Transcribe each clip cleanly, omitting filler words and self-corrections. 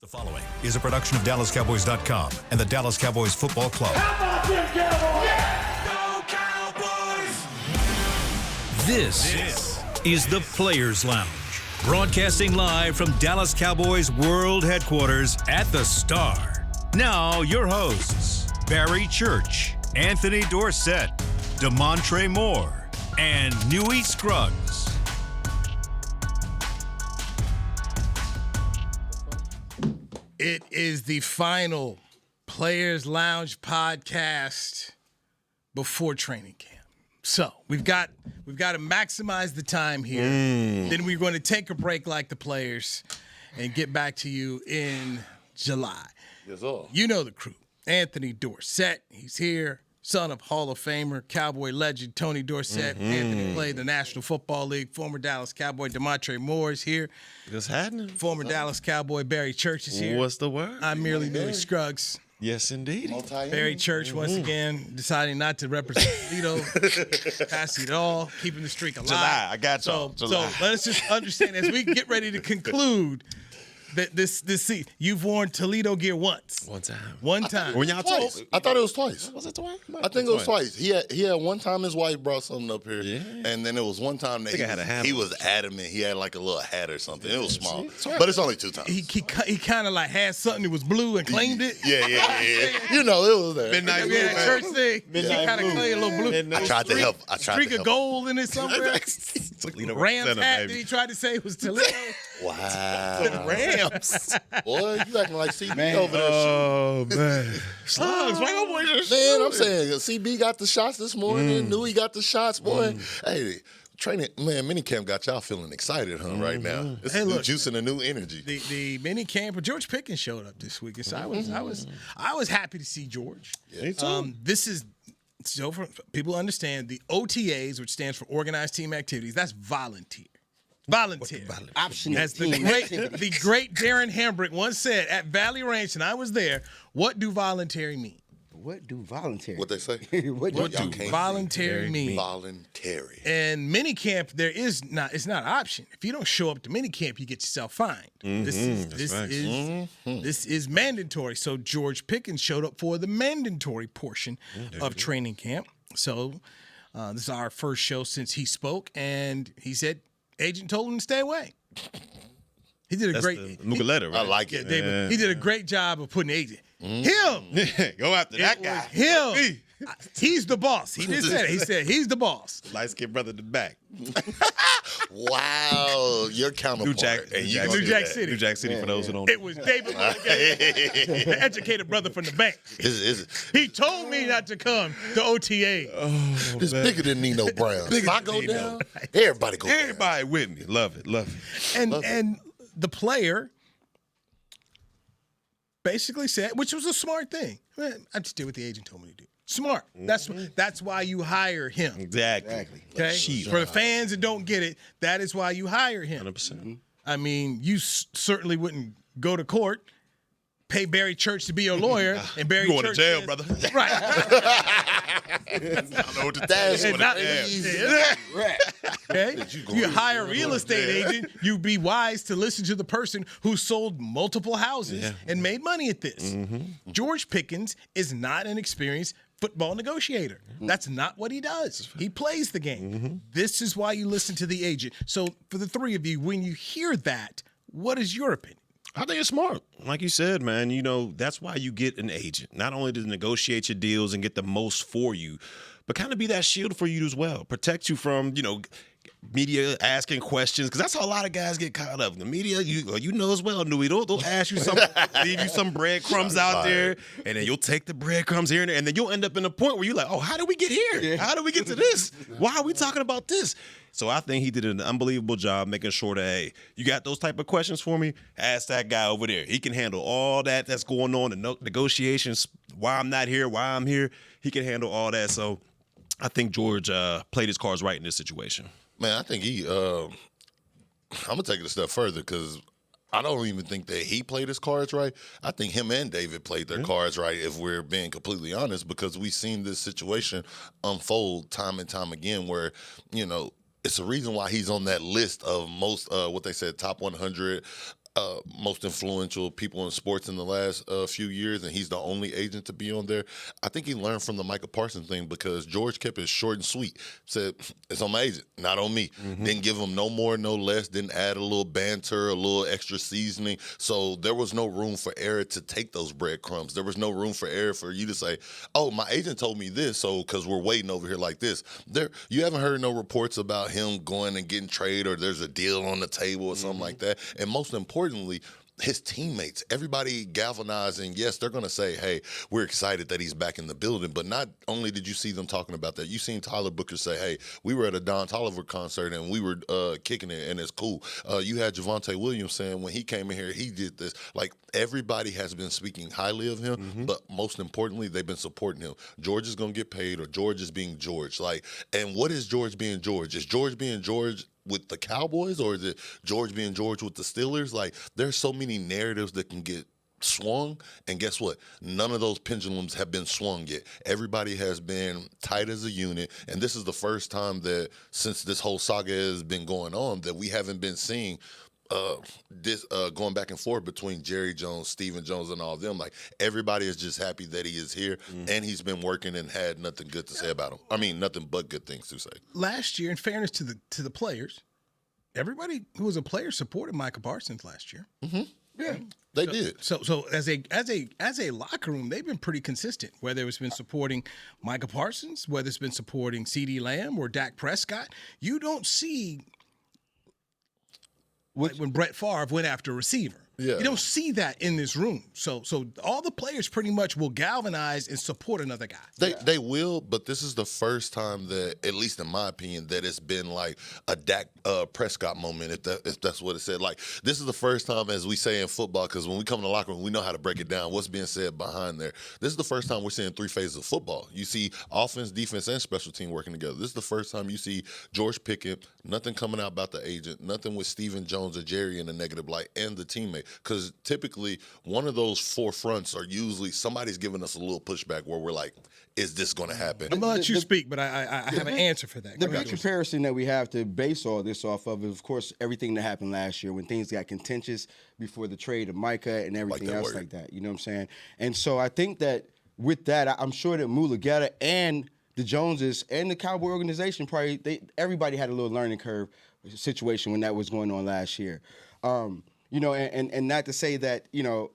The following is a production of DallasCowboys.com and the Dallas Cowboys Football Club. How about them Cowboys? Yeah! Go Cowboys! This is the Players Lounge, broadcasting live from Dallas Cowboys World Headquarters at the Star. Now, your hosts, Barry Church, Anthony Dorsett, Damontre Moore, and Newy Scruggs. It is the final Players Lounge podcast before training camp. So we've got to maximize the time here. Then we're going to take a break like the players and get back to you in July. Yes, sir. You know the crew. Anthony Dorsett, he's here. Son of Hall of Famer, Cowboy legend Tony Dorsett. Anthony played the National Football League. Former Dallas Cowboy Damontre Moore is here. What's happening? Former Dallas Cowboy Barry Church is here. What's the word? I'm merely Newy Scruggs. Yes, indeed. Barry Church once again deciding not to represent Toledo, pass it all, keeping the streak alive. July, I got y'all. So July. let's just understand as we get ready to conclude that this season, you've worn Toledo gear once. One time. One time. When y'all Twice. talk, I thought it was twice. was it twice? I think it was twice. He had one time his wife brought something up here, Yeah. and then it was one time that I had a hat he on. was adamant. He had like a little hat or something. It was small, but it's only two times. He kind of like had something that was blue and claimed it. Yeah. You know, it was there. Midnight Yeah, blue, church man. thing. He Midnight kind of blue. claimed a little blue. Midnight I tried to help. Streak of gold in it somewhere. Toledo Rams representative, hat that baby. he tried to say was Toledo. Wow. Rams. Boy, you acting like CB over there. Oh, man. Slugs, why your boy just Man, I'm saying, CB got the shots this morning. Newy got the shots, boy. Hey, training, man, minicamp got y'all feeling excited, huh, right now. It's Hey, new look. juice and a new energy. The mini camp. George Pickens showed up this week, and so I was happy to see George. Me too. This is so for people understand the OTAs, which stands for Organized Team Activities. That's volunteer. Volunteer. Optional As the team great Darren Hambrick once said at Valley Ranch, and I was there. What do voluntary mean? What do voluntary? What they say? What Y'all do can't see. Voluntary mean? Voluntary. And minicamp, it's not an option. If you don't show up to minicamp, you get yourself fined. This is mandatory. So George Pickens showed up for the mandatory portion of training camp. So this is our first show since he spoke, and he said agent told him to stay away. He did a That's great. the letter, right? I like Yeah, it. David, he did a great job of putting agent. Him. Go after that guy. Him. He's the boss. He just said it. He said he's the boss. Light-skinned brother in the back. Wow, your counterpart. New Jack City. New Jack City, for those who don't It was David, the educated brother from the bank. He told me not to come to OTA. It's bigger than Nino Brown. If I go down, everybody go down. Everybody with me. Love it. And the player basically said, which was a smart thing. I just did what the agent told me to do. Smart. That's why you hire him. Exactly. Okay. Jeez. For the fans that don't get it, that is why you hire him. 100%. I mean, you certainly wouldn't go to court, pay Barry Church to be your lawyer, and Barry You going to Church jail, says- brother. Right. I don't know what to That's And what not- it is. Okay? You hire a real estate agent, you be wise to listen to the person who sold multiple houses and made money at this. George Pickens is not an experienced football negotiator. That's not what he does. He plays the game. This is why you listen to the agent. So for the three of you, when you hear that, what is your opinion? I think it's smart. Like you said, man, that's why you get an agent. Not only to negotiate your deals and get the most for you, but kind of be that shield for you as well. Protect you from, media asking questions, because that's how a lot of guys get caught up. The media, you know as well, Newy, they'll ask you something, leave you some breadcrumbs out there, and then you'll take the breadcrumbs here and there, and then you'll end up in a point where you're like, oh, how did we get here? How did we get to this? Why are we talking about this? So I think he did an unbelievable job making sure that, hey, you got those type of questions for me? Ask that guy over there. He can handle all that's going on, the negotiations, why I'm not here, why I'm here. He can handle all that. So I think George played his cards right in this situation. Man, I think I'm going to take it a step further because I don't even think that he played his cards right. I think him and David played their cards right, if we're being completely honest, because we've seen this situation unfold time and time again where, it's a reason why he's on that list of most, what they said, top 100 most influential people in sports in the last few years, and he's the only agent to be on there. I think he learned from the Micah Parsons thing because George kept it short and sweet. Said, it's on my agent, not on me. Didn't give him no more, no less. Didn't add a little banter, a little extra seasoning. So there was no room for error to take those breadcrumbs. There was no room for error for you to say, oh, my agent told me this, so because we're waiting over here like this. You haven't heard no reports about him going and getting traded or there's a deal on the table or something like that. And most importantly, his teammates, everybody galvanizing. Yes, they're going to say, hey, we're excited that he's back in the building. But not only did you see them talking about that, you seen Tyler Booker say, hey, we were at a Don Toliver concert and we were kicking it and it's cool. You had Javonte Williams saying when he came in here, he did this. Like, everybody has been speaking highly of him, but most importantly, they've been supporting him. George is going to get paid or George is being George. Like, and what is George being George? Is George being George with the Cowboys or is it George being George with the Steelers? Like, there's so many narratives that can get swung, and guess what? None of those pendulums have been swung yet. Everybody has been tight as a unit, and this is the first time that since this whole saga has been going on that we haven't been seeing this going back and forth between Jerry Jones, Stephen Jones, and all of them. Like, everybody is just happy that he is here, and he's been working and had nothing good to say about him. I mean, nothing but good things to say. Last year, in fairness to the players, everybody who was a player supported Micah Parsons last year. Yeah, they did. So as a locker room, they've been pretty consistent. Whether it's been supporting Micah Parsons, whether it's been supporting CeeDee Lamb or Dak Prescott, you don't see. Like when Brett Favre went after a receiver. Yeah. You don't see that in this room. So all the players pretty much will galvanize and support another guy. They will, but this is the first time that, at least in my opinion, that it's been like a Dak Prescott moment, if that's what it said. Like, this is the first time, as we say in football, because when we come in the locker room, we know how to break it down, what's being said behind there. This is the first time we're seeing three phases of football. You see offense, defense, and special team working together. This is the first time you see George Pickens, nothing coming out about the agent, nothing with Stephen Jones or Jerry in a negative light, and the teammate. Because typically, one of those four fronts are usually somebody's giving us a little pushback where we're like, is this going to happen? I'm going to let you speak, but I have an answer for that. The big comparison that we have to base all this off of is, of course, everything that happened last year when things got contentious before the trade of Micah and everything else like that. You know what I'm saying? And so I think that with that, I'm sure that Mulugeta and the Joneses and the Cowboy organization everybody had a little learning curve situation when that was going on last year. You know, and not to say that, you know,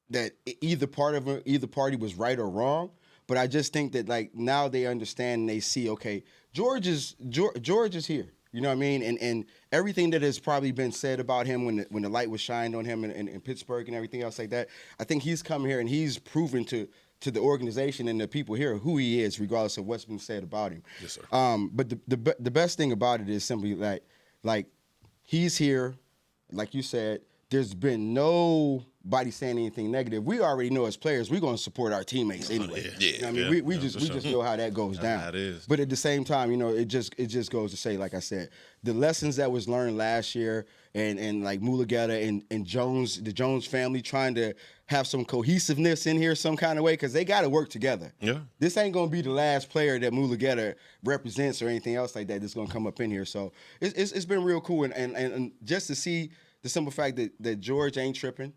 that either party was right or wrong, but I just think that, like, now they understand and they see, okay, George is here. You know what I mean? And everything that has probably been said about him when the light was shined on him in Pittsburgh and everything else like that, I think he's come here and he's proven to the organization and the people here who he is, regardless of what's been said about him. Yes, sir. But the best thing about it is simply like he's here. Like you said, there's been nobody saying anything negative. We already know as players we're going to support our teammates anyway. Yeah. You know what I mean, we just know how that goes down. That is. But at the same time, you know, it just goes to say, like I said, the lessons that was learned last year and like Mulugeta and Jones, the Jones family trying to have some cohesiveness in here some kind of way because they got to work together. Yeah. This ain't going to be the last player that Mulugeta represents or anything else like that that's going to come up in here. So it's been real cool. And just to see the simple fact that George ain't tripping,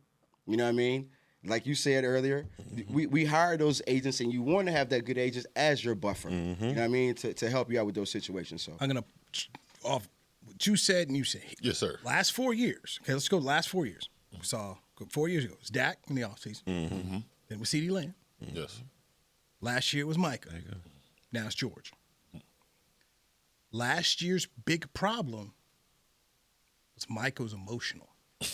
you know what I mean? Like you said earlier, we hire those agents, and you want to have that good agents as your buffer. You know what I mean? To help you out with those situations. So I'm going to off what you said and you said. Yes, sir. Last 4 years. Okay, let's go last 4 years. We saw 4 years ago. It was Dak in the offseason. Then it was CeeDee Lamb. Yes. Last year it was Micah. There you go. Now it's George. Last year's big problem was Micah was emotional.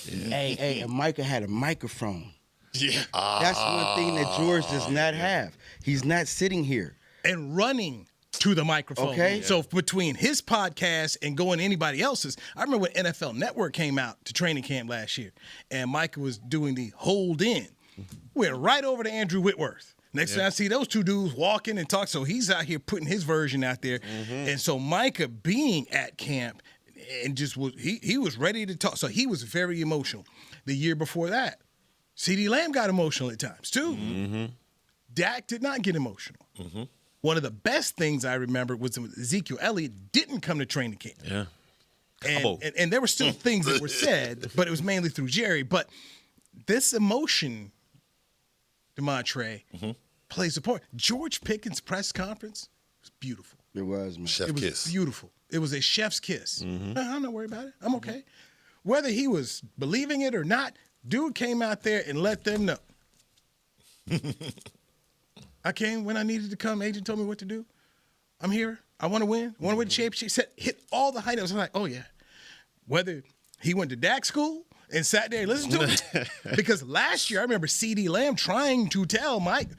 Yeah. Hey, and Micah had a microphone. Yeah. That's one thing that George does not have. He's not sitting here. And running to the microphone. Okay. Yeah. So between his podcast and going to anybody else's, I remember when NFL Network came out to training camp last year, and Micah was doing the hold in. Went right over to Andrew Whitworth. Next time I see those two dudes walking and talk, so he's out here putting his version out there. And so Micah being at camp and just was he was ready to talk. So he was very emotional. The year before that, CeeDee Lamb got emotional at times too. Dak did not get emotional. One of the best things I remember was when Ezekiel Elliott didn't come to training camp. Yeah. And there were still things that were said, but it was mainly through Jerry. But this emotion, Damontre, plays a part. George Pickens' press conference was beautiful. It was, man. Chef It was kiss. beautiful. It was a chef's kiss. I'm not worried about it. I'm okay. Whether he was believing it or not, dude came out there and let them know. I came when I needed to come. Agent told me what to do. I'm here. I want to win. I want to win the championship. Hit all the highlights. I'm like, oh, yeah. Whether he went to DAC school and sat there and listened to it. Because last year, I remember CeeDee Lamb trying to tell Mike,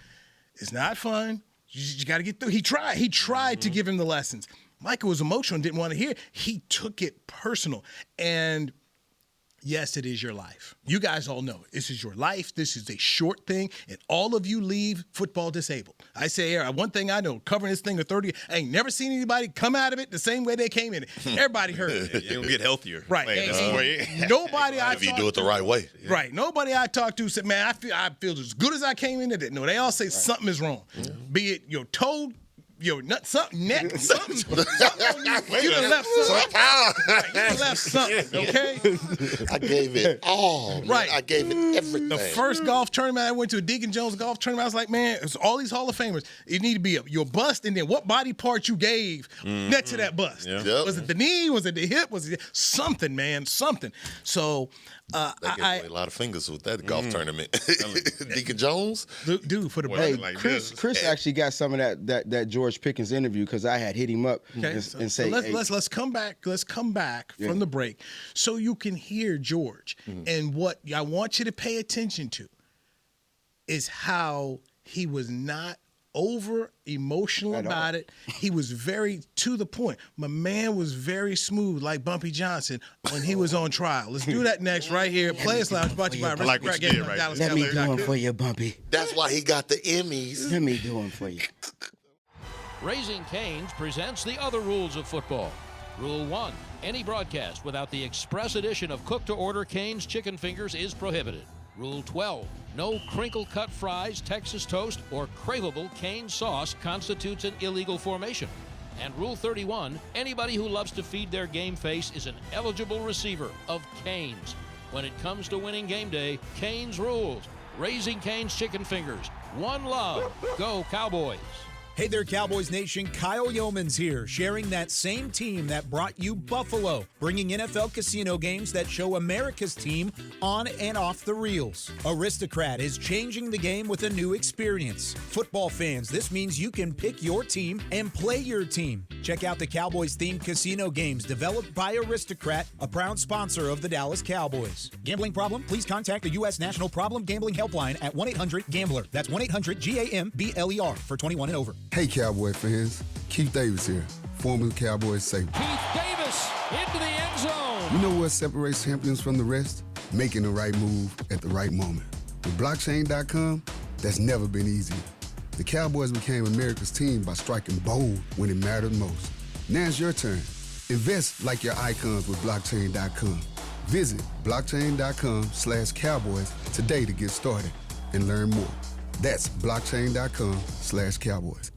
it's not fun. You got to get through. He tried to give him the lessons. Micah was emotional and didn't want to hear it. He took it personal. And yes, it is your life. You guys all know it. This is your life. This is a short thing, and all of you leave football disabled. I say, one thing I know, covering this thing for 30 years, I ain't never seen anybody come out of it the same way they came in it. Everybody hurt. You're going to get healthier. Right. Nobody If you do it the right way. Right. Nobody I talked to said, man, I feel as good as I came in it. No, they all say something is wrong. Be it your toe, your nut, something, neck, something. You done left something. Right, you done left something, okay? I gave it all. Man. Right. I gave it everything. The first golf tournament I went to, a Deacon Jones golf tournament, I was like, man, it's all these Hall of Famers. It need to be your bust and then what body part you gave next to that bust. Yeah. Yep. Was it the knee? Was it the hip? Was it something, man? Something. So They gave away a lot of fingers with that golf tournament. Deacon Jones? dude, for the Well, brother. like Chris actually got some of that George Pickens interview because I had hit him up and say, let's come back. Let's come back from the break so you can hear George. And what I want you to pay attention to is how he was not over emotional about it. He was very to the point. My man was very smooth, like Bumpy Johnson when he was on trial. Let's do that next right here. Players Lounge brought to you by like what you did right there. let me do one for you, Bumpy. That's why he got the Emmys. Let me do one for you. Raising Cane's presents the other rules of football. Rule 1, any broadcast without the express addition of cooked-to-order Cane's chicken fingers is prohibited. Rule 12, no crinkle-cut fries, Texas toast, or craveable Cane sauce constitutes an illegal formation. And Rule 31, anybody who loves to feed their game face is an eligible receiver of Cane's. When it comes to winning game day, Cane's rules. Raising Cane's chicken fingers. One love. Go Cowboys. Hey there, Cowboys Nation. Kyle Yeomans here, sharing that same team that brought you Buffalo, bringing NFL casino games that show America's team on and off the reels. Aristocrat is changing the game with a new experience. Football fans, this means you can pick your team and play your team. Check out the Cowboys-themed casino games developed by Aristocrat, a proud sponsor of the Dallas Cowboys. Gambling problem? Please contact the U.S. National Problem Gambling Helpline at 1-800-GAMBLER. That's 1-800-GAMBLER for 21 and over. Hey, Cowboy fans. Keith Davis here, former Cowboys safety. Keith Davis into the end zone. You know what separates champions from the rest? Making the right move at the right moment. With blockchain.com, that's never been easier. The Cowboys became America's team by striking bold when it mattered most. Now it's your turn. Invest like your icons with blockchain.com. Visit blockchain.com/Cowboys today to get started and learn more. That's blockchain.com/Cowboys.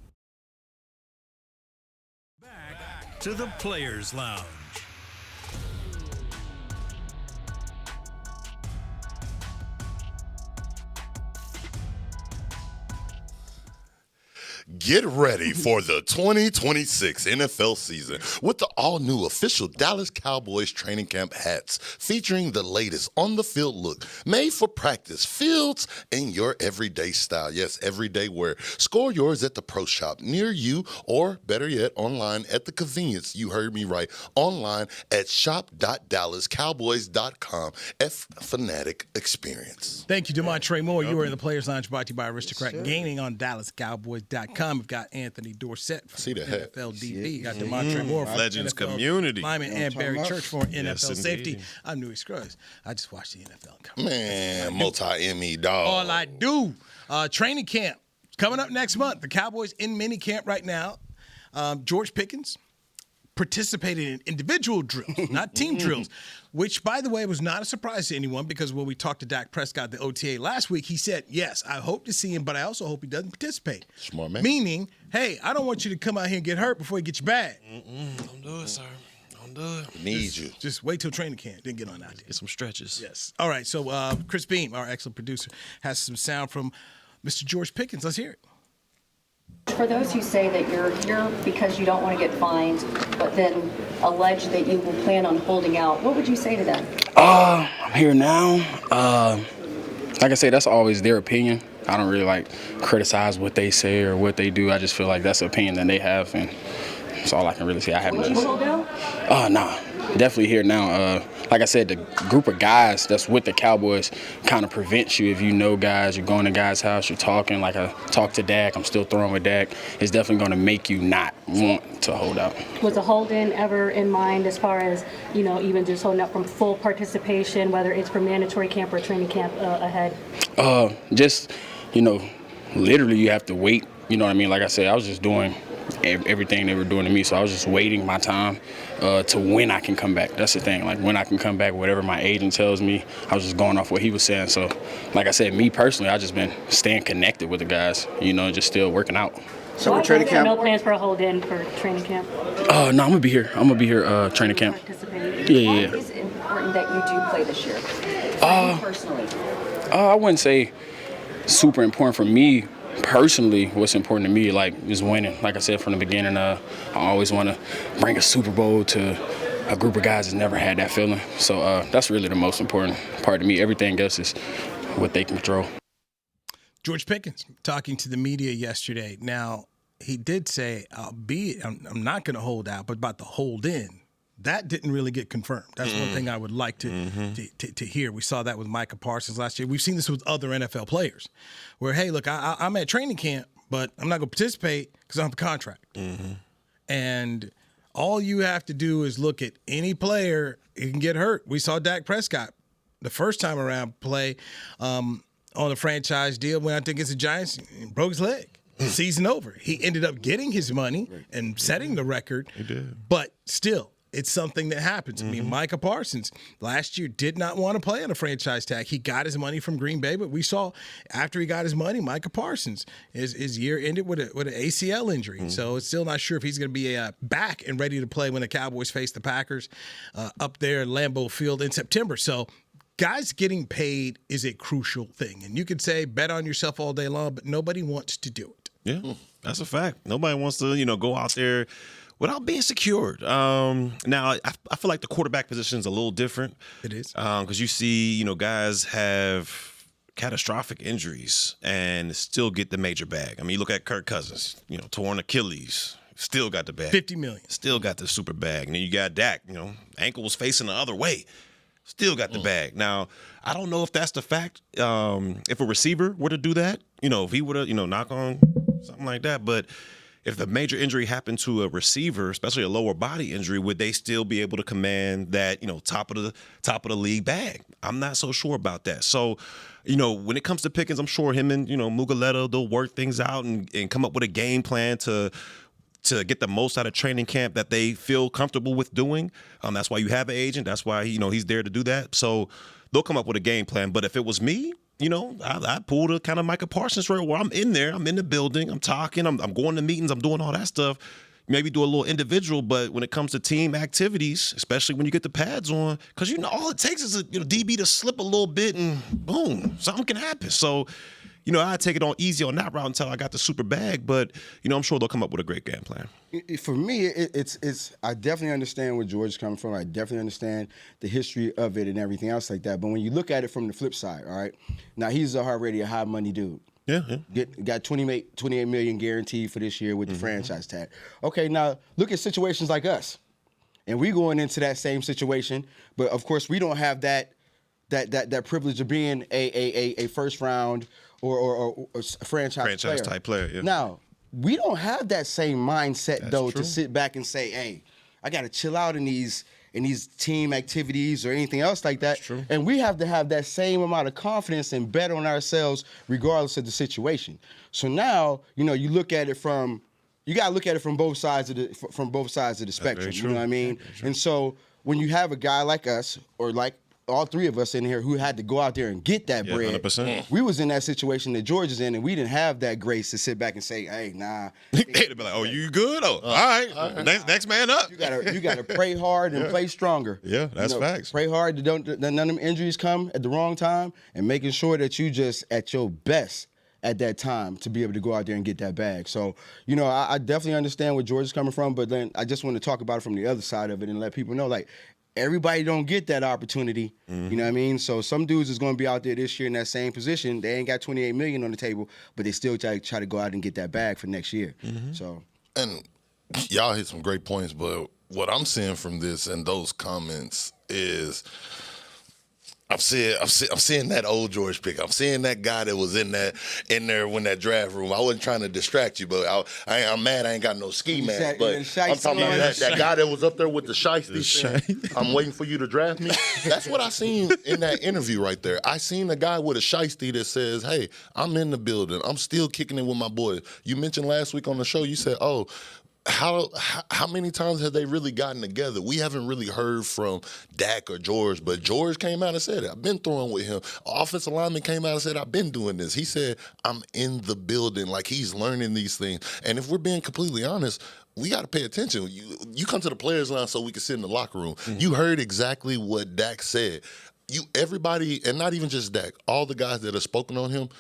To the Players Lounge. Get ready for the 2026 NFL season with the all-new official Dallas Cowboys training camp hats featuring the latest on-the-field look, made for practice, fields, and your everyday style. Yes, everyday wear. Score yours at the Pro Shop near you, or better yet, online at the convenience. You heard me right. Online at shop.dallascowboys.com. Fanatic experience. Thank you, Damontre Moore. You are in the Players Lounge brought to you by Aristocrat Gaming on DallasCowboys.com. We've got Anthony Dorsett from NFL DB. Got Damontre Moore from Legends NFL community. Lyman and Barry Church for NFL Yes, Safety. indeed. I'm Newy Scruggs. I just watched the NFL come. Man, multi-Emmy dog. All I do. Training camp coming up next month. The Cowboys in mini camp right now. George Pickens participated in individual drills, not team drills, which, by the way, was not a surprise to anyone because when we talked to Dak Prescott, the OTA last week, he said, yes, I hope to see him, but I also hope he doesn't participate. Smart man. Meaning, hey, I don't want you to come out here and get hurt before you get your bag. Don't do it, sir. Don't do it. Need you. Just wait till training camp, then get on out there. Get some stretches. Yes. All right. So Chris Beam, our excellent producer, has some sound from Mr. George Pickens. Let's hear it. For those who say that you're here because you don't want to get fined, but then allege that you will plan on holding out, what would you say to them? I'm here now. Like I say, that's always their opinion. I don't really criticize what they say or what they do. I just feel like that's an opinion that they have, and that's all I can really say. I haven't. Would you hold out? Nah, definitely here now. Like I said, the group of guys that's with the Cowboys kind of prevents you. If you know guys, you're going to guys' house, you're talking. Like I talked to Dak, I'm still throwing with Dak. It's definitely going to make you not want to hold out. Was a hold-in ever in mind as far as, even just holding out from full participation, whether it's for mandatory camp or training camp ahead? Literally you have to wait. You know what I mean? Like I said, I was just doing everything they were doing to me, so I was just waiting my time to when I can come back. That's the thing, when I can come back, whatever my agent tells me, I was just going off what he was saying. So like I said, me personally, I just been staying connected with the guys, just still working out. So we're training camp. No plans for a hold-in for training camp? No, I'm gonna be here training camp. Yeah. Why is it important that you do play this year? Personally? I wouldn't say super important for me. Personally, what's important to me, is winning. Like I said from the beginning, I always want to bring a Super Bowl to a group of guys that's never had that feeling. So that's really the most important part to me. Everything else is what they control. George Pickens talking to the media yesterday. Now, he did say, I'm not going to hold out, but about the hold in. That didn't really get confirmed. That's one thing I would like to hear. We saw that with Micah Parsons last year. We've seen this with other NFL players where, hey, look, I'm at training camp, but I'm not going to participate because I don't have a contract. And all you have to do is look at any player. He can get hurt. We saw Dak Prescott the first time around play on a franchise deal when I think it's the Giants, broke his leg. Season over. He ended up getting his money and setting the record. He did. But still, it's something that happens. I mean, Micah Parsons last year did not want to play on a franchise tag. He got his money from Green Bay, but we saw after he got his money, Micah Parsons, his year ended with an ACL injury. So it's still not sure if he's going to be back and ready to play when the Cowboys face the Packers up there at Lambeau Field in September. So guys getting paid is a crucial thing. And you could say bet on yourself all day long, but nobody wants to do it. Yeah, that's a fact. Nobody wants to, go out there without being secured. Now, I feel like the quarterback position is a little different. It is. Because you see, guys have catastrophic injuries and still get the major bag. I mean, you look at Kirk Cousins, torn Achilles, still got the bag. $50 million. Still got the super bag. And then you got Dak, ankle was facing the other way. Still got the bag. Now, I don't know if that's the fact. If a receiver were to do that, if he would have, knock on something like that. But if the major injury happened to a receiver, especially a lower body injury, would they still be able to command that, top of the league bag? I'm not so sure about that. So, when it comes to Pickens, I'm sure him and, Mugaleta, they'll work things out and come up with a game plan to get the most out of training camp that they feel comfortable with doing. That's why you have an agent. That's why, he's there to do that. So they'll come up with a game plan. But if it was me, I pulled a kind of Micah Parsons right where I'm in there. I'm in the building. I'm talking. I'm going to meetings. I'm doing all that stuff. Maybe do a little individual. But when it comes to team activities, especially when you get the pads on, because, all it takes is a DB to slip a little bit and boom, something can happen. So, I take it on easy on that route until I got the super bag, but I'm sure they'll come up with a great game plan. For me, it's I definitely understand where George is coming from. I definitely understand the history of it and everything else like that. But when you look at it from the flip side, all right, now he's already a high money dude. Yeah. Got $28 million guaranteed for this year with the franchise tag. Okay, now look at situations like us, and we going into that same situation, but of course we don't have that privilege of being a first round or a franchise type player. Yeah. Now, we don't have that same mindset, That's though, true. to sit back and say, hey, I got to chill out in these team activities or anything else like that. That's true. And we have to have that same amount of confidence and bet on ourselves regardless of the situation. So now, you look at it from both sides of the spectrum. You know what I mean? And so when you have a guy like us or like all three of us in here who had to go out there and get that bread. 100%. We was in that situation that George is in, and we didn't have that grace to sit back and say, "Hey, nah." They'd be like, "Oh, you good? Oh, all right. Next man up." You gotta pray hard and play stronger. Yeah, that's facts. Pray hard that none of them injuries come at the wrong time, and making sure that you just at your best at that time to be able to go out there and get that bag. So, I definitely understand where George is coming from, but then I just want to talk about it from the other side of it and let people know, like, everybody don't get that opportunity. You know what I mean? So some dudes is going to be out there this year in that same position. They ain't got $28 million on the table, but they still try to go out and get that bag for next year. So, and y'all hit some great points, but what I'm seeing from this and those comments is I'm seeing that old George Pickens. I'm seeing that guy that was in there when that draft room. I wasn't trying to distract you, but I'm mad I ain't got no ski mask. But I'm talking about that guy that was up there with the shiesty saying, "I'm waiting for you to draft me." That's what I seen in that interview right there. I seen a guy with a shiesty that says, "Hey, I'm in the building. I'm still kicking it with my boys." You mentioned last week on the show, you said, "Oh, how many times have they really gotten together?" We haven't really heard from Dak or George, but George came out and said it. I've been throwing with him. Offensive lineman came out and said, "I've been doing this." He said, "I'm in the building," like he's learning these things. And if we're being completely honest, we got to pay attention. You come to the players' line so we can sit in the locker room. You heard exactly what Dak said. Everybody, and not even just Dak, all the guys that have spoken on him,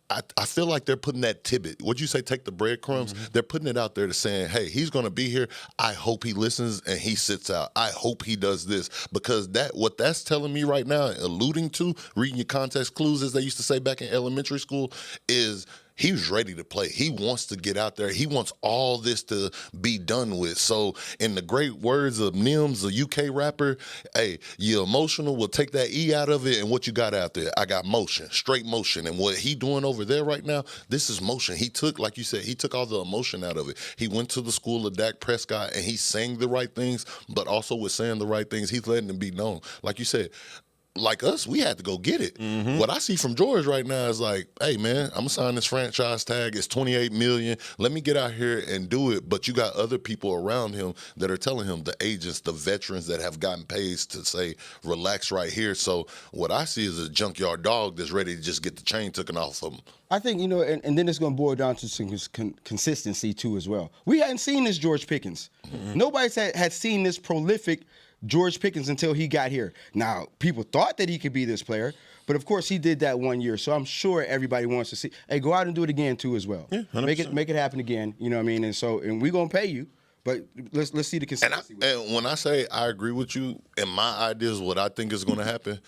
I feel like they're putting that tidbit. What'd you say, take the breadcrumbs? They're putting it out there to saying, hey, he's going to be here. I hope he listens and he sits out. I hope he does this. Because what that's telling me right now, alluding to, reading your context clues, as they used to say back in elementary school, is he was ready to play. He wants to get out there. He wants all this to be done with. So in the great words of Nims, a UK rapper, hey, you're emotional, we'll take that E out of it, and what you got out there? I got motion, straight motion. And what he doing over there right now, this is motion. He took, like you said, he took all the emotion out of it. He went to the school of Dak Prescott, and he's saying the right things, but also with saying the right things, he's letting them be known. Like you said, like us, we had to go get it. What I see from George right now is like, hey, man, I'm going to sign this franchise tag. It's $28 million. Let me get out here and do it. But you got other people around him that are telling him, the agents, the veterans that have gotten paid to say, relax right here. So what I see is a junkyard dog that's ready to just get the chain taken off of him. I think, and then it's going to boil down to some consistency, too, as well. We hadn't seen this George Pickens. Nobody had seen this prolific George Pickens until he got here. Now, people thought that he could be this player, but of course he did that 1 year. So I'm sure everybody wants to see, hey, go out and do it again too as well. Yeah, 100%. Make it happen again. You know what I mean? And we're gonna pay you, but let's see the consistency. And when I say I agree with you, and my ideas, what I think is gonna happen,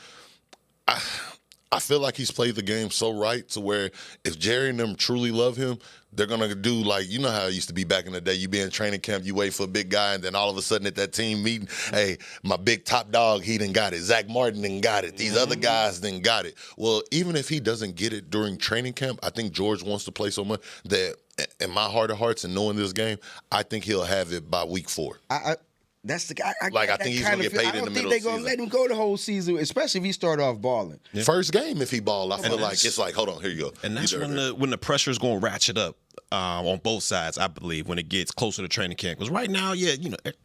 I feel like he's played the game so right to where if Jerry and them truly love him, they're going to do like, you know how it used to be back in the day. You be in training camp, you wait for a big guy, and then all of a sudden at that team meeting, hey, my big top dog, he done got it. Zach Martin done got it. These other guys done got it. Well, even if he doesn't get it during training camp, I think George wants to play so much that in my heart of hearts and knowing this game, I think he'll have it by week 4. That's the guy. I think he's going to get paid in the middle of the season. I don't think they're going to let him go the whole season, especially if he start off balling. Yeah. First game, if he ball, I feel like it's like, hold on, here you go. And that's when the pressure is going to ratchet up on both sides, I believe, when it gets closer to training camp. Because right now,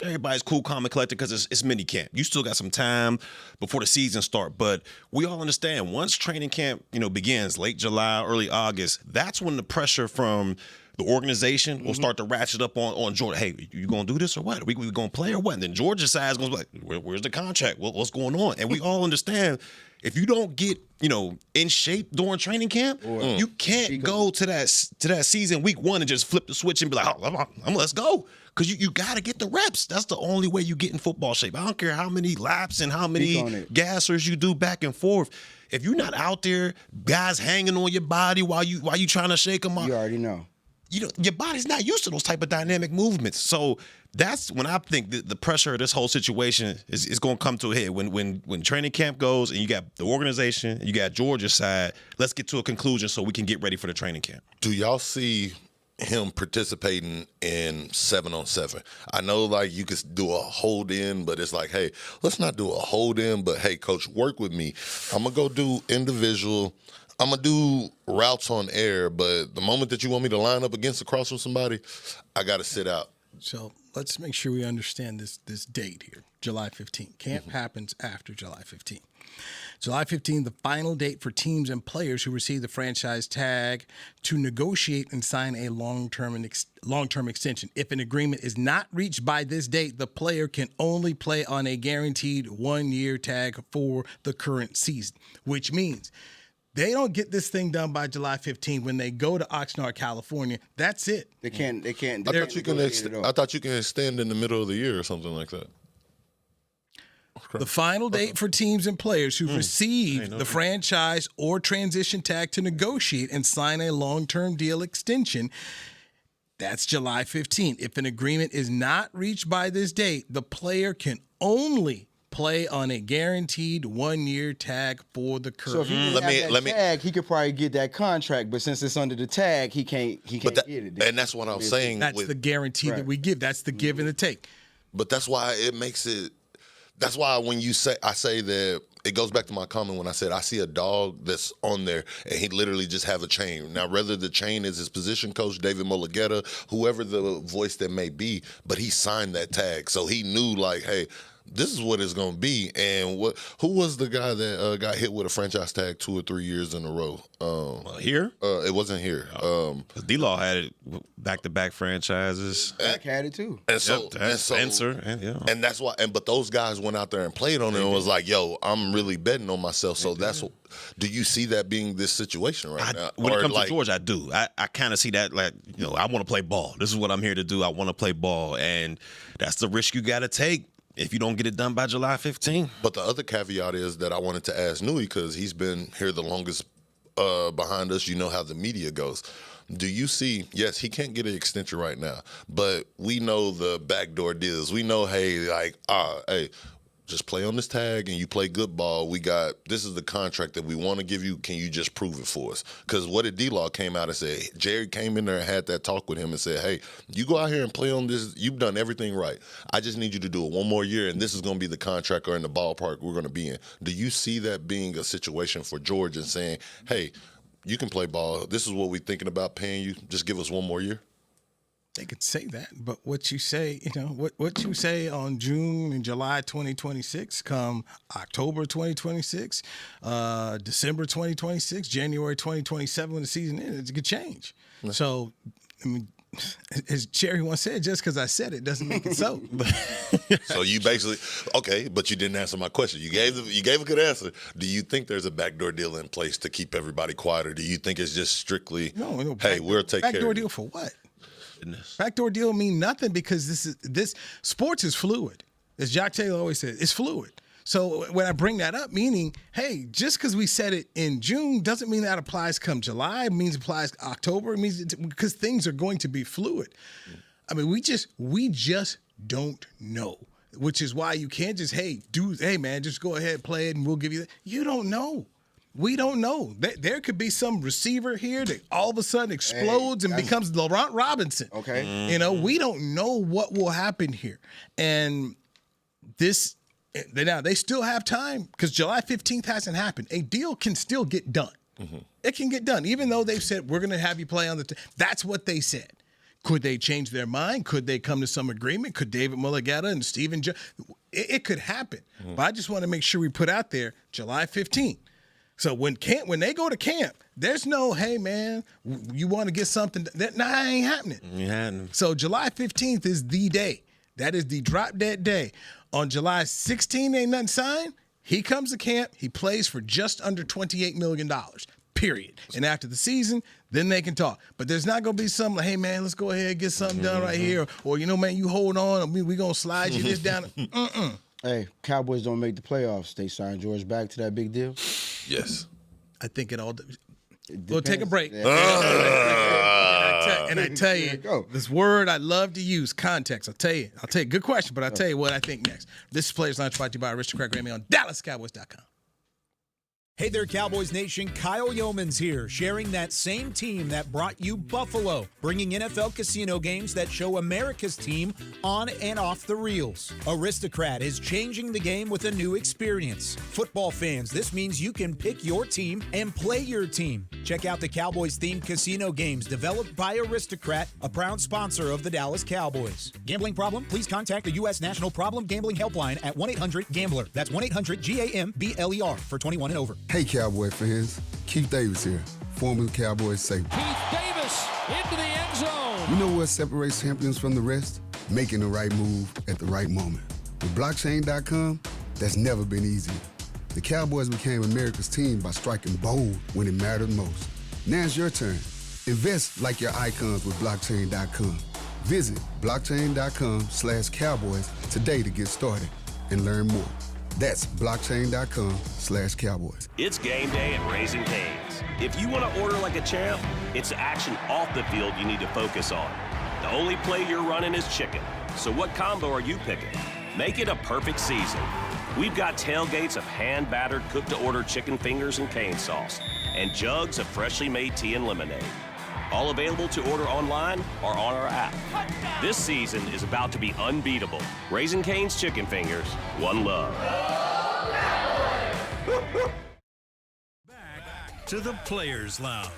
everybody's cool, calm, and collected because it's mini camp. You still got some time before the season start. But we all understand once training camp, begins late July, early August, that's when the pressure from the organization will start to ratchet up on Jordan. Hey, you going to do this or what? Are we going to play or what? And then Georgia's side is going to be like, where's the contract? What's going on? And we all understand if you don't get, in shape during training camp, you can't go to that season week 1 and just flip the switch and be like, let's go. Because you got to get the reps. That's the only way you get in football shape. I don't care how many laps and how many gassers you do back and forth. If you're not out there, guys hanging on your body while you trying to shake them up. You already know. Your body's not used to those type of dynamic movements. So that's when I think the pressure of this whole situation is going to come to a head. When training camp goes and you got the organization and you got Georgia's side, let's get to a conclusion so we can get ready for the training camp. Do y'all see him participating in 7-on-7? I know like you could do a hold in, but it's like, hey, let's not do a hold in, but hey, coach, work with me. I'm going to go do individual. I'm going to do routes on air, but the moment that you want me to line up across from somebody, I got to sit out. So let's make sure we understand this date here. July 15th. Camp happens after July 15th. July 15th, the final date for teams and players who receive the franchise tag to negotiate and sign a long-term extension. If an agreement is not reached by this date, the player can only play on a guaranteed 1-year tag for the current season, which means they don't get this thing done by July 15th. When they go to Oxnard, California, that's it. They can't. I thought you can extend in the middle of the year or something like that. The final date for teams and players who receive the franchise or transition tag to negotiate and sign a long-term deal extension, that's July 15th. If an agreement is not reached by this date, the player can only play on a guaranteed 1-year tag for the current. So if he didn't have that tag, he could probably get that contract, but since it's under the tag, he can't get it. And that's what I'm saying. That's the guarantee that we give. That's the give and the take. But that's why it makes it. That's why when I say that, it goes back to my comment when I said I see a dog that's on there and he literally just have a chain. Now, whether the chain is his position coach, David Mulligetta, whoever the voice that may be, but he signed that tag. So he knew, like, hey, this is what it's going to be. And who was the guy that got hit with a franchise tag 2 or 3 years in a row? Here? It wasn't here. D-Law had it back-to-back franchises. Dak had it too. And so, and that's why. But those guys went out there and played on it and was like, "Yo, I'm really betting on myself." So that's what. Do you see that being this situation right now? When it comes to George, I do. I kind of see that, like, I want to play ball. This is what I'm here to do. I want to play ball, and that's the risk you got to take if you don't get it done by July 15th. But the other caveat is that I wanted to ask Newy, because he's been here the longest behind us. You know how the media goes. Do you see, yes, he can't get an extension right now, but we know the backdoor deals. We know, hey, just play on this tag and you play good ball. This is the contract that we want to give you. Can you just prove it for us? Because what did D-Law came out and said? Jerry came in there and had that talk with him and said, hey, you go out here and play on this. You've done everything right. I just need you to do it one more year, and this is going to be the contract or in the ballpark we're going to be in. Do you see that being a situation for George and saying, hey, you can play ball. This is what we're thinking about paying you. Just give us one more year? They could say that, but what you say, what you say on June and July 2026, come October 2026, December 2026, January 2027, when the season ends, it could change. Yeah. So, I mean, as Jerry once said, just because I said it doesn't make it so. So you basically, okay, but you didn't answer my question. You gave a good answer. Do you think there's a backdoor deal in place to keep everybody quiet, or do you think it's just strictly, hey, we'll take care of it? Backdoor deal for what? Backdoor deal mean nothing, because this sports is fluid. As Jock Taylor always said, it's fluid. So when I bring that up, meaning, hey, just because we said it in June doesn't mean that applies come July. It means it applies October. It means because things are going to be fluid. I mean, we just don't know, which is why you can't just, hey man, just go ahead, play it, and we'll give you that. You don't know. We don't know. There could be some receiver here that all of a sudden explodes and becomes Laurent Robinson. Okay. Mm-hmm. We don't know what will happen here. And now they still have time, because July 15th hasn't happened. A deal can still get done. Mm-hmm. It can get done, even though they've said, we're going to have you play on that's what they said. Could they change their mind? Could they come to some agreement? Could David Mulligetta and Steven it could happen. Mm-hmm. But I just want to make sure we put out there July 15th. So when they go to camp, there's no, hey, man, you want to get something. That ain't happening. Yeah. So July 15th is the day. That is the drop dead day. On July 16th, ain't nothing signed. He comes to camp. He plays for just under $28 million, period. And after the season, then they can talk. But there's not going to be something like, hey, man, let's go ahead and get something done right here. Or, man, you hold on. We're going to slide you this down. Hey, Cowboys don't make the playoffs. They sign George back to that big deal? Yes. I think it all we'll take a break. And I tell you, this word I love to use, context. I'll tell you, good question, but I'll tell you what I think next. This is Players Lunch, brought to you by Aristocrat Grammy on DallasCowboys.com. Hey there, Cowboys Nation. Kyle Yeomans here, sharing that same team that brought you Buffalo, bringing NFL casino games that show America's team on and off the reels. Aristocrat is changing the game with a new experience. Football fans, this means you can pick your team and play your team. Check out the Cowboys-themed casino games developed by Aristocrat, a proud sponsor of the Dallas Cowboys. Gambling problem? Please contact the U.S. National Problem Gambling Helpline at 1-800-GAMBLER. That's 1-800-GAMBLER for 21 and over. Hey, Cowboy fans. Keith Davis here, former Cowboys safety. Keith Davis into the end zone. You know what separates champions from the rest? Making the right move at the right moment. With blockchain.com, that's never been easier. The Cowboys became America's team by striking bold when it mattered most. Now it's your turn. Invest like your icons with blockchain.com. Visit blockchain.com/Cowboys today to get started and learn more. That's blockchain.com/Cowboys. It's game day at Raising Cane's. If you want to order like a champ, it's the action off the field you need to focus on. The only play you're running is chicken. So what combo are you picking? Make it a perfect season. We've got tailgates of hand-battered, cooked-to-order chicken fingers and cane sauce, and jugs of freshly made tea and lemonade. All available to order online or on our app. This season is about to be unbeatable. Raising Cane's Chicken Fingers, one love. Back to the Players Lounge.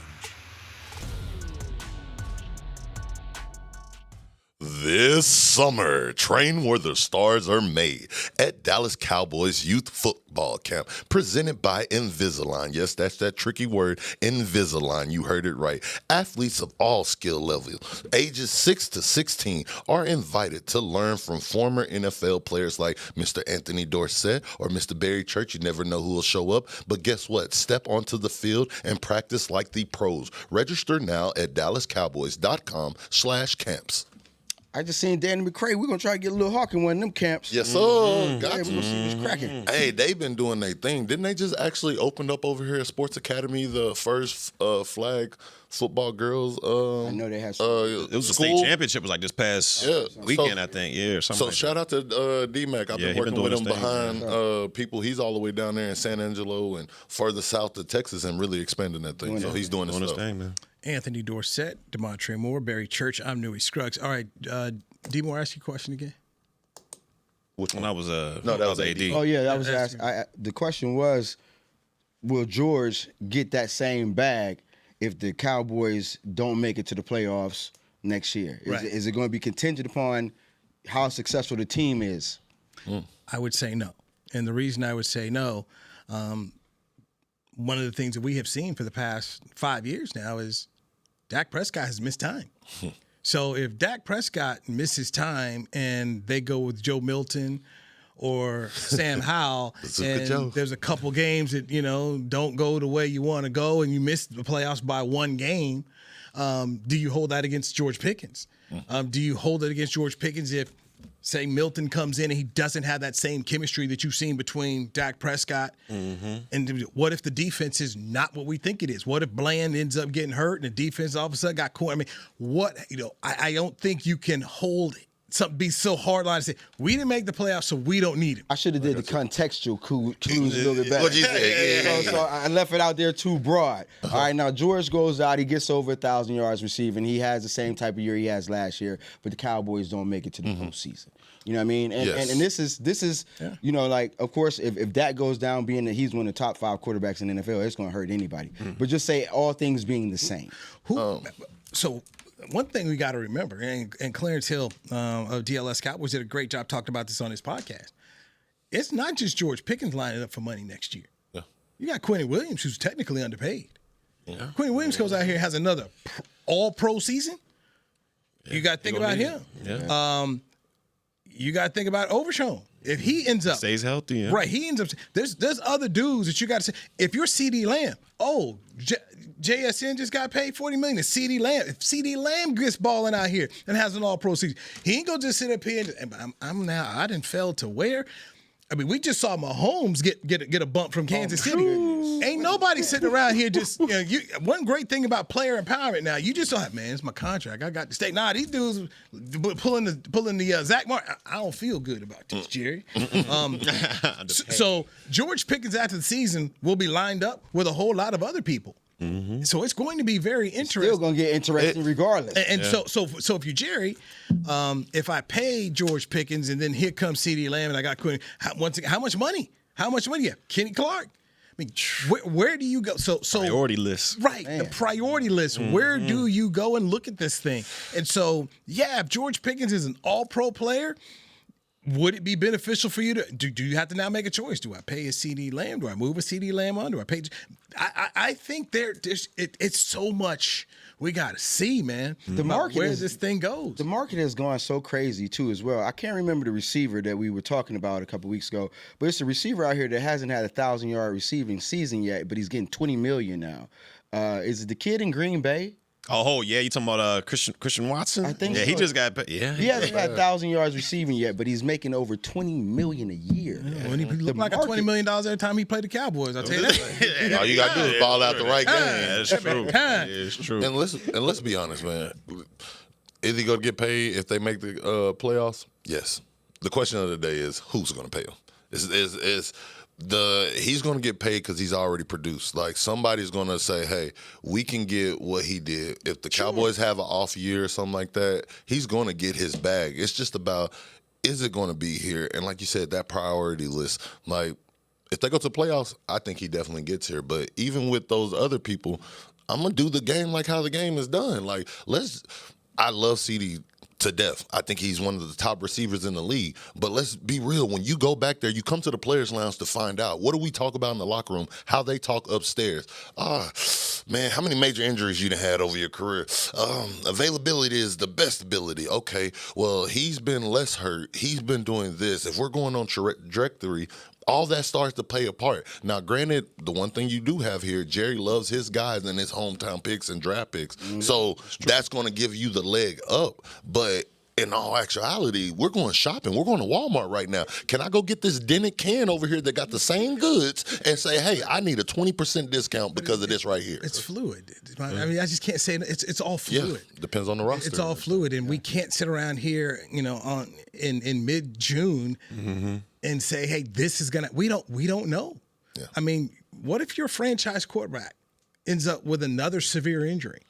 This summer, train where the stars are made at Dallas Cowboys Youth Football Camp, presented by Invisalign. Yes, that's that tricky word, Invisalign. You heard it right. Athletes of all skill levels, ages 6 to 16, are invited to learn from former NFL players like Mr. Anthony Dorsett or Mr. Barry Church. You never know who will show up, but guess what? Step onto the field and practice like the pros. Register now at DallasCowboys.com/camps. I just seen Danny McCray. We're going to try to get a little hawk in one of them camps. Yes, sir. Yeah, Got we're going to see what's cracking. Hey, they've been doing their thing. Didn't they just actually open up over here at Sports Academy the first flag football girls? I know they had some. It was the state championship. Was like this past weekend, I think. Yeah, or something. So like shout out to D-Mac. I've been working with him behind people. He's all the way down there in San Angelo and further south to Texas and really expanding that thing. So he's doing his thing, man. Anthony Dorsett, Damontre Moore, Barry Church. I'm Newy Scruggs. All right, D. Moore, ask your question again. Which one? I was no, that was AD. Oh yeah, that was asked. The question was, will George get that same bag if the Cowboys don't make it to the playoffs next year? Is it going to be contingent upon how successful the team is? I would say no, and the reason I would say no, one of the things that we have seen for the past 5 years now is Dak Prescott has missed time. So if Dak Prescott misses time and they go with Joe Milton or Sam Howell, and there's a couple games that, don't go the way you want to go and you miss the playoffs by one game, do you hold that against George Pickens? Do you hold it against George Pickens if, say, Milton comes in and he doesn't have that same chemistry that you've seen between Dak Prescott? And what if the defense is not what we think it is? What if Bland ends up getting hurt and the defense all of a sudden got caught? I mean, I don't think you can hold something, be so hardline to say, we didn't make the playoffs, so we don't need him. I should have did the contextual clues a little bit better. What'd you say? So I left it out there too broad. All right, now George goes out, he gets over 1,000 yards receiving. He has the same type of year he has last year, but the Cowboys don't make it to the postseason. You know what I mean? And this is like, of course, if that goes down, being that he's one of the top 5 quarterbacks in the NFL, it's going to hurt anybody. But just say all things being the same. So one thing we got to remember, and Clarence Hill of DLS Cowboys did a great job talking about this on his podcast. It's not just George Pickens lining up for money next year. Yeah. You got Quentin Williams, who's technically underpaid. Yeah. Quentin Williams goes out here and has another all-pro season. Yeah. You got to think about him. Yeah. You got to think about Overshown. If he ends up stays healthy, right? He ends up. There's other dudes that you got to say. If you're CeeDee Lamb, JSN just got paid $40 million. If CeeDee Lamb gets balling out here and has an All-Pro season, he ain't gonna just sit up here and I didn't fail to wear. I mean, we just saw Mahomes get a bump from Kansas City. Ain't nobody sitting around here just, one great thing about player empowerment now, you just don't man, it's my contract. I got to stay. Nah, these dudes pulling the Zach Martin. I don't feel good about this, Jerry. So George Pickens after the season will be lined up with a whole lot of other people. Mm-hmm. So it's going to be very interesting. It's still going to get interesting regardless. And so if you're Jerry, if I pay George Pickens and then here comes CeeDee Lamb and I got Quinn, how much money? How much money you have? Kenny Clark. mean, where do you go? So priority list. Right, the priority list. Where do you go and look at this thing? And so, yeah, if George Pickens is an all-pro player, would it be beneficial for you to do you have to now make a choice? Do I pay a CeeDee Lamb? Do I move a CeeDee Lamb on? Do I pay? I think it's so much we got to see, man. The market where this thing goes. The market has gone so crazy too as well. I can't remember the receiver that we were talking about a couple weeks ago, but it's a receiver out here that hasn't had a 1,000-yard receiving season yet, but he's getting $20 million now. Is it the kid in Green Bay? Oh yeah, you talking about Christian Watson? I think so. He just got he hasn't had 1,000 yards receiving yet, but he's making over $20 million a year. Yeah, when he looked like a $20 million every time he played the Cowboys, I'll tell you that. All you got to do is ball out the right game. That's true. It's true. And let's be honest, man. Is he going to get paid if they make the playoffs? Yes. The question of the day is who's going to pay him? He's going to get paid because he's already produced. Like, somebody's going to say, hey, we can get what he did. If the Cowboys have an off year or something like that, he's going to get his bag. It's just about, is it going to be here? And like you said, that priority list, like, if they go to the playoffs, I think he definitely gets here. But even with those other people, I'm going to do the game like how the game is done. Like, I love CeeDee to death. I think he's one of the top receivers in the league. But let's be real. When you go back there, you come to the players' lounge to find out. What do we talk about in the locker room? How they talk upstairs. Man, how many major injuries you done had over your career? Availability is the best ability. Okay, well, he's been less hurt. He's been doing this. If we're going on trajectory, all that starts to play a part. Now, granted, the one thing you do have here, Jerry loves his guys and his hometown picks and draft picks. So that's going to give you the leg up. But in all actuality, we're going shopping. We're going to Walmart right now. Can I go get this dented can over here that got the same goods and say, hey, I need a 20% discount because of this right here? It's fluid. I mean, I just can't say it's all fluid. Yeah, depends on the roster. It's all fluid, and we can't sit around here, in mid-June and say, hey, this is gonna. We don't know. Yeah. I mean, what if your franchise quarterback ends up with another severe injury?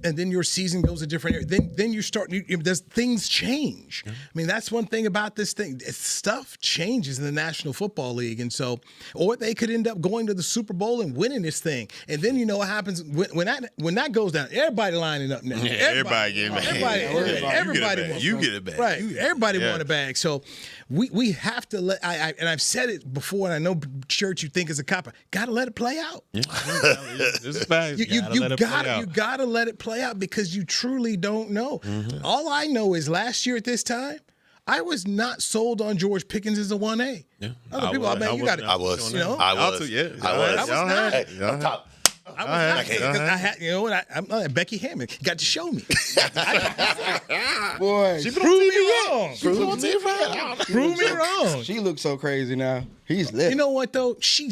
And then your season goes a different area. Then you start. Things change. I mean, that's one thing about this thing. Stuff changes in the National Football League, and so, or they could end up going to the Super Bowl and winning this thing. And then you know what happens when that goes down. Everybody lining up now. Yeah, everybody getting back. Everybody you get it back. Right. Everybody want a bag. So we have to let. And I've said it before, and I know Church you think is a cop. Got to let it play out. Yeah. This is facts. You gotta let it play out because you truly don't know. All I know is last year at this time, I was not sold on George Pickens as a 1A. Yeah. Other people, I was. I was. I had, you know what? I'm Becky Hammond. Got to show me. Boy, she proved me wrong. Prove me wrong. She looks so crazy now. He's lit. You know what though? She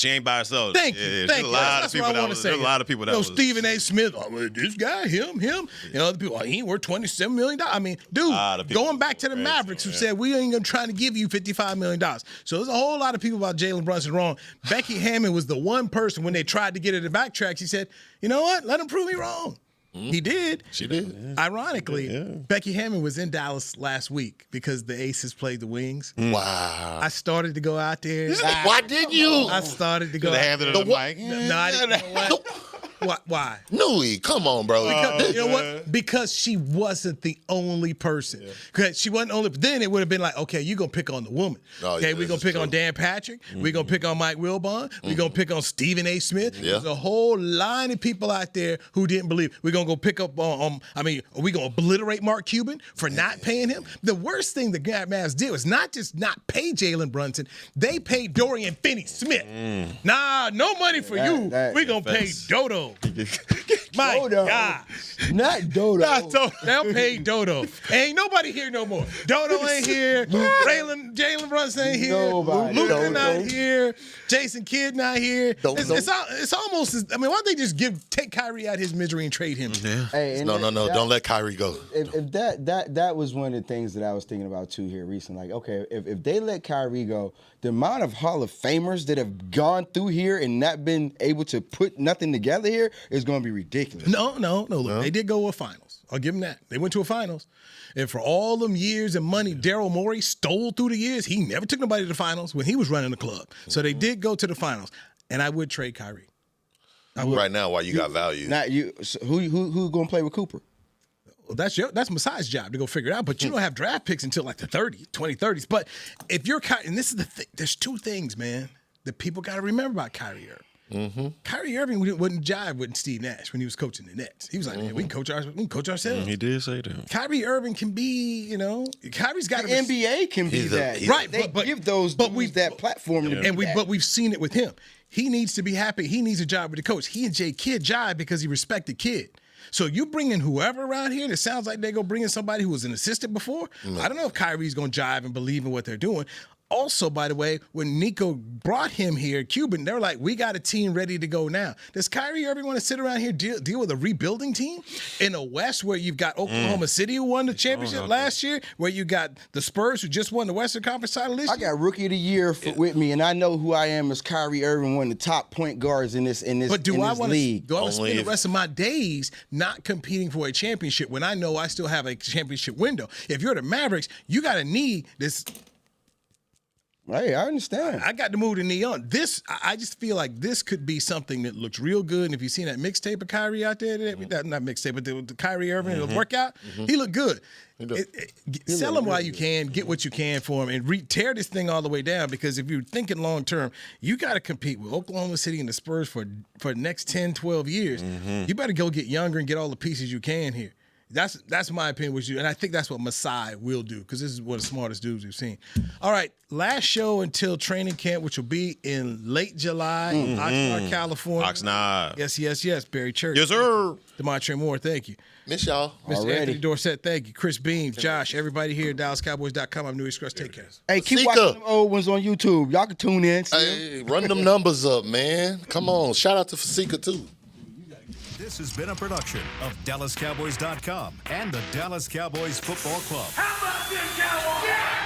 ain't by herself. Thank you. There's a lot of people that was. Stephen A. Smith. This guy, him. Other people. He ain't worth $27 million. I mean, dude, going back to the Mavericks who said we ain't gonna try to give you $55 million. So there's a whole lot of people about Jalen Brunson wrong. Becky Hammond was the one person when they tried to get her to backtrack. She said, you know what? Let him prove me wrong. He did. She did. Ironically, Becky Hammond was in Dallas last week because the Aces played the Wings. Wow. I started to go out there. Why did you? I started to go out there. No, I didn't. Why? Newy, come on, bro. Because, you know what? Because she wasn't the only person. Because she wasn't only. Then it would have been like, okay, you're gonna pick on the woman. Okay, we're gonna pick on Dan Patrick. We're gonna pick on Mike Wilbon. We're gonna pick on Stephen A. Smith. There's a whole line of people out there who didn't believe. We're gonna go pick up on. Are we gonna obliterate Mark Cuban for not paying him? The worst thing the Mavs did was not just not pay Jalen Brunson. They paid Dorian Finney-Smith. Nah, no money for you. We're gonna pay Dodo. My Dodo. God. Not Dodo. They'll pay Dodo. Ain't nobody here no more. Dodo ain't here. Jalen Brunson ain't here. Luka not here. Jason Kidd not here. It's almost, why don't they just take Kyrie out his misery and trade him? Hey, no. Don't let Kyrie go. If that was one of the things that I was thinking about too here recently. Like, okay, if they let Kyrie go, the amount of Hall of Famers that have gone through here and not been able to put nothing together here is going to be ridiculous. No. Look, they did go to finals. I'll give him that. They went to a finals. And for all them years and money Daryl Morey stole through the years, he never took nobody to the finals when he was running the club. So they did go to the finals. And I would trade Kyrie. Right now, while you got value. Not you. So who going to play with Cooper? Well, that's Masai's job to go figure it out. But you don't have draft picks until like the 2030s. But if you're and this is the thing, there's two things, man, that people got to remember about Kyrie Irving. Mm-hmm. Kyrie Irving wouldn't jive with Steve Nash when he was coaching the Nets. He was like, man, we can coach ourselves. He did say that. Kyrie Irving can be, Kyrie's got the NBA can be that. Right. They give those dudes that platform to be that. But we've seen it with him. He needs to be happy. He needs a job with the coach. He and Jay Kidd jive because he respected Kidd. So you bring in whoever around here, and it sounds like they're going to bring in somebody who was an assistant before. No. I don't know if Kyrie's going to jive and believe in what they're doing. Also, by the way, when Nico brought him here, Cuban, they're like, we got a team ready to go now. Does Kyrie Irving want to sit around here deal with a rebuilding team in the West where you've got Oklahoma City who won the championship last year, where you got the Spurs who just won the Western Conference title this year? I got Rookie of the Year with me, and I know who I am as Kyrie Irving, one of the top point guards in this league. Do I want to spend the rest of my days not competing for a championship when I know I still have a championship window? If you're the Mavericks, you got to need this. Hey, I understand. I got to move to neon. I just feel like this could be something that looks real good. And if you've seen that mixtape of Kyrie out there, not mixtape, but the Kyrie Irving workout, he looked good. Sell him while you can, get what you can for him, and tear this thing all the way down. Because if you're thinking long term, you got to compete with Oklahoma City and the Spurs for the next 10, 12 years. You better go get younger and get all the pieces you can here. That's my opinion with you, and I think that's what Masai will do, because this is one of the smartest dudes we've seen. All right, last show until training camp, which will be in late July in Oxnard, California. Oxnard. Yes, Barry Church. Yes, sir. Damontre Moore, thank you. Miss y'all. Mr. Anthony Dorsett, thank you. Chris Beams, Josh, everybody here at DallasCowboys.com. I'm Newy Scruggs. Take care. Hey, keep watching them old ones on YouTube. Y'all can tune in. Hey, run them numbers up, man. Come on. Shout out to Fasika, too. This has been a production of DallasCowboys.com and the Dallas Cowboys Football Club. How about this, Cowboys? Yeah!